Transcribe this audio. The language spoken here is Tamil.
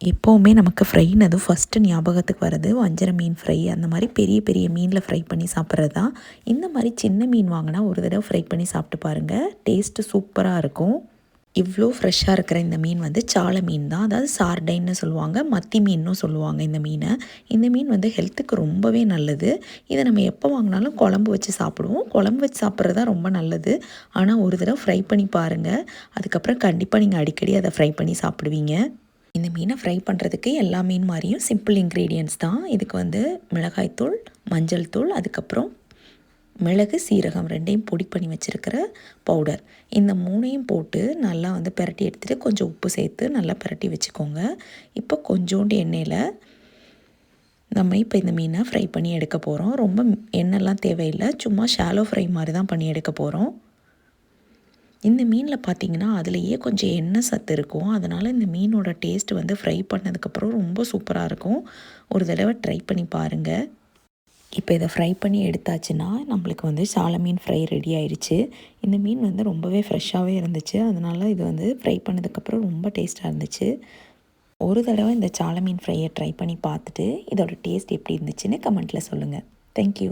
எப்போவுமே நமக்கு ஃப்ரைனதும் ஃபஸ்ட்டு ஞாபகத்துக்கு வர்றது வஞ்சர மீன் ஃப்ரை, அந்த மாதிரி பெரிய பெரிய மீனில் ஃப்ரை பண்ணி சாப்பிட்றது தான். இந்த மாதிரி சின்ன மீன் வாங்கினா ஒரு தடவை ஃப்ரை பண்ணி சாப்பிட்டு பாருங்கள், டேஸ்ட்டு சூப்பராக இருக்கும். இவ்வளோ ஃப்ரெஷ்ஷாக இருக்கிற இந்த மீன் வந்து சால மீன் தான், அதாவது சார்டைன்னு சொல்லுவாங்க, மத்தி மீன்னும் சொல்லுவாங்க இந்த மீனை. இந்த மீன் வந்து ஹெல்த்துக்கு ரொம்பவே நல்லது. இதை நம்ம எப்போ வாங்கினாலும் குழம்பு வச்சு சாப்பிடுவோம். குழம்பு வச்சு சாப்பிட்றது தான் ரொம்ப நல்லது. ஆனால் ஒரு தடவை ஃப்ரை பண்ணி பாருங்கள், அதுக்கப்புறம் கண்டிப்பாக நீங்கள் அடிக்கடி அதை ஃப்ரை பண்ணி சாப்பிடுவீங்க. இந்த மீனை ஃப்ரை பண்ணுறதுக்கு எல்லா மீன் மாதிரியும் சிம்பிள் இன்க்ரீடியன்ட்ஸ் தான். இதுக்கு வந்து மிளகாய்த்தூள், மஞ்சள் தூள், அதுக்கப்புறம் மிளகு, சீரகம் 2யும் பொடி பண்ணி வச்சுருக்கிற பவுடர், இந்த 3யும் போட்டு நல்லா வந்து பிரட்டி எடுத்துகிட்டு கொஞ்சம் உப்பு சேர்த்து நல்லா பிரட்டி வச்சுக்கோங்க. இப்போ கொஞ்சோண்டு எண்ணெயில் நம்ம இப்போ இந்த மீனை ஃப்ரை பண்ணி எடுக்க போகிறோம். ரொம்ப எண்ணெய்லாம் தேவையில்லை, சும்மா ஷாலோ ஃப்ரை மாதிரி தான் பண்ணி எடுக்க போகிறோம். இந்த மீனில் பார்த்திங்கன்னா அதுலேயே கொஞ்சம் எண்ணெய் சத்து இருக்கும். அதனால் இந்த மீனோட டேஸ்ட் வந்து ஃப்ரை பண்ணதுக்கப்புறம் ரொம்ப சூப்பராக இருக்கும். ஒரு தடவை ட்ரை பண்ணி பாருங்கள். இப்போ இதை ஃப்ரை பண்ணி எடுத்தாச்சுன்னா நம்மளுக்கு வந்து சால மீன் ஃப்ரை ரெடி ஆயிடுச்சு. இந்த மீன் வந்து ரொம்பவே ஃப்ரெஷ்ஷாகவே இருந்துச்சு. அதனால் இது வந்து ஃப்ரை பண்ணதுக்கப்புறம் ரொம்ப டேஸ்ட்டாக இருந்துச்சு. ஒரு தடவை இந்த சால மீன் ஃப்ரையை ட்ரை பண்ணி பார்த்துட்டு இதோட டேஸ்ட் எப்படி இருந்துச்சுன்னு கமெண்ட்டில் சொல்லுங்கள். தேங்க்யூ.